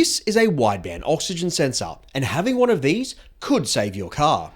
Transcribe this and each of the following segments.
This is a wideband oxygen sensor, and having one of these could save your car.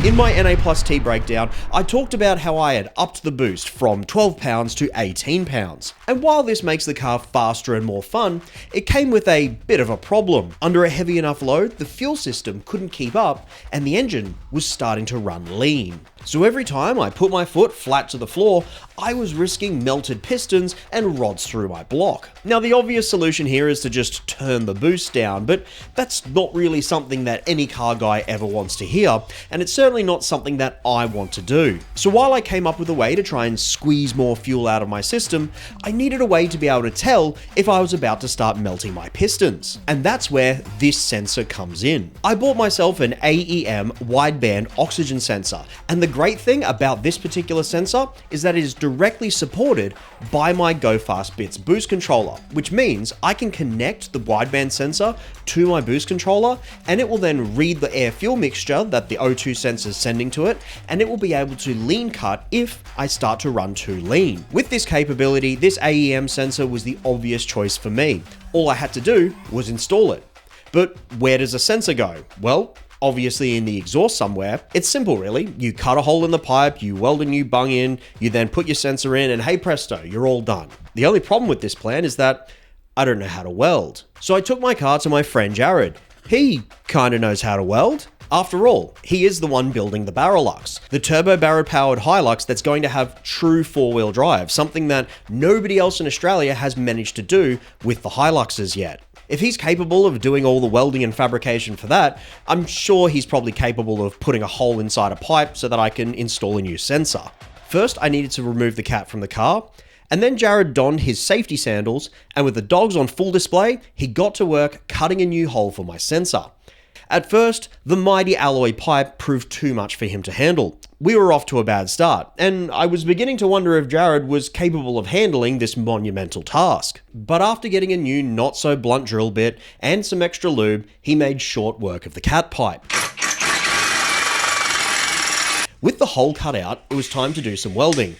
In my NA+T breakdown, I talked about how I had upped the boost from 12 pounds to 18 pounds. And while this makes the car faster and more fun, it came with a bit of a problem. Under a heavy enough load, the fuel system couldn't keep up and the engine was starting to run lean. So every time I put my foot flat to the floor, I was risking melted pistons and rods through my block. Now the obvious solution here is to just turn the boost down, but that's not really something that any car guy ever wants to hear, and it's certainly not something that I want to do. So while I came up with a way to try and squeeze more fuel out of my system, I needed a way to be able to tell if I was about to start melting my pistons. And that's where this sensor comes in. I bought myself an AEM wideband oxygen sensor, and the great thing about this particular sensor is that it is directly supported by my GoFastBits boost controller, which means I can connect the wideband sensor to my boost controller, and it will then read the air fuel mixture that the O2 sensor is sending to it, and it will be able to lean cut if I start to run too lean. With this capability, this AEM sensor was the obvious choice for me. All I had to do was install it. But where does a sensor go? Well, obviously in the exhaust somewhere. It's simple really. You cut a hole in the pipe, you weld a new bung in, you then put your sensor in, and hey presto, you're all done. The only problem with this plan is that I don't know how to weld. So I took my car to my friend Jared. He kinda knows how to weld. After all, he is the one building the Barra, the turbo Barra powered Hilux that's going to have true four-wheel drive, something that nobody else in Australia has managed to do with the Hiluxes yet. If he's capable of doing all the welding and fabrication for that, I'm sure he's probably capable of putting a hole inside a pipe so that I can install a new sensor. First, I needed to remove the cat from the car, and then Jared donned his safety sandals, and with the dogs on full display, he got to work cutting a new hole for my sensor. At first, the mighty alloy pipe proved too much for him to handle. We were off to a bad start, and I was beginning to wonder if Jared was capable of handling this monumental task. But after getting a new not-so-blunt drill bit and some extra lube, he made short work of the cat pipe. With the hole cut out, it was time to do some welding.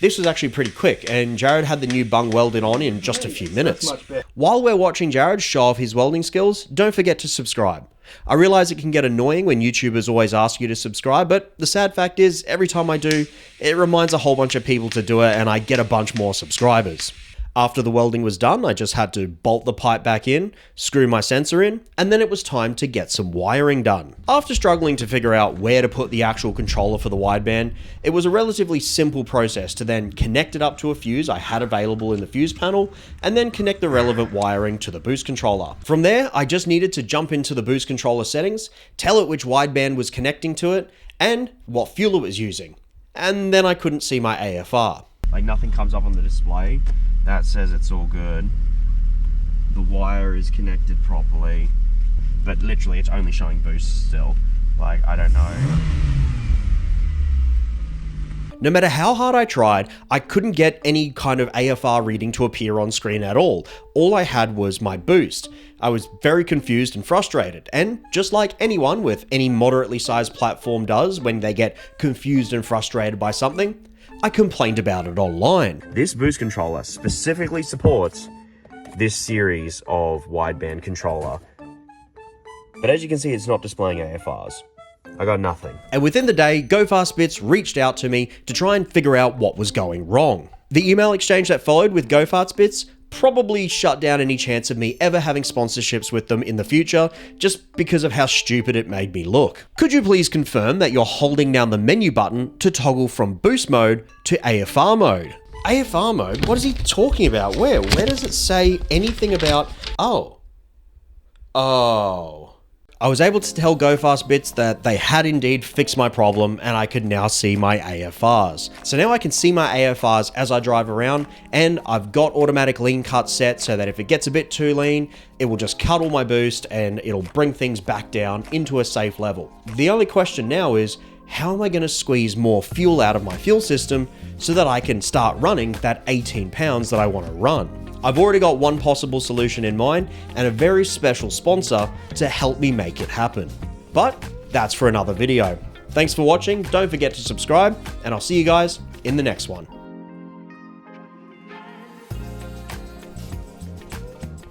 This was actually pretty quick, and Jared had the new bung welded on in just a few minutes. While we're watching Jared show off his welding skills, don't forget to subscribe. I realize it can get annoying when YouTubers always ask you to subscribe, but the sad fact is, every time I do, it reminds a whole bunch of people to do it, and I get a bunch more subscribers. After the welding was done, I just had to bolt the pipe back in, screw my sensor in, and then it was time to get some wiring done. After struggling to figure out where to put the actual controller for the wideband, it was a relatively simple process to then connect it up to a fuse I had available in the fuse panel, and then connect the relevant wiring to the boost controller. From there, I just needed to jump into the boost controller settings, tell it which wideband was connecting to it, and what fuel it was using. And then I couldn't see my AFR. Like nothing comes up on the display. That says it's all good. The wire is connected properly, but literally it's only showing boost still. Like, I don't know. No matter how hard I tried, I couldn't get any kind of AFR reading to appear on screen at all. All I had was my boost. I was very confused and frustrated, and just like anyone with any moderately sized platform does when they get confused and frustrated by something, I complained about it online. This boost controller specifically supports this series of wideband controller. But as you can see, it's not displaying AFRs. I got nothing. And within the day, GoFastBits reached out to me to try and figure out what was going wrong. The email exchange that followed with GoFastBits probably shut down any chance of me ever having sponsorships with them in the future, just because of how stupid it made me look. Could you please confirm that you're holding down the menu button to toggle from boost mode to AFR mode? AFR mode? What is he talking about? Where does it say anything about... Oh. I was able to tell GoFastBits that they had indeed fixed my problem and I could now see my AFRs. So now I can see my AFRs as I drive around, and I've got automatic lean cut set so that if it gets a bit too lean, it will just cut all my boost and it'll bring things back down into a safe level. The only question now is, how am I going to squeeze more fuel out of my fuel system so that I can start running that 18 pounds that I want to run? I've already got one possible solution in mind and a very special sponsor to help me make it happen. But that's for another video. Thanks for watching, don't forget to subscribe, and I'll see you guys in the next one.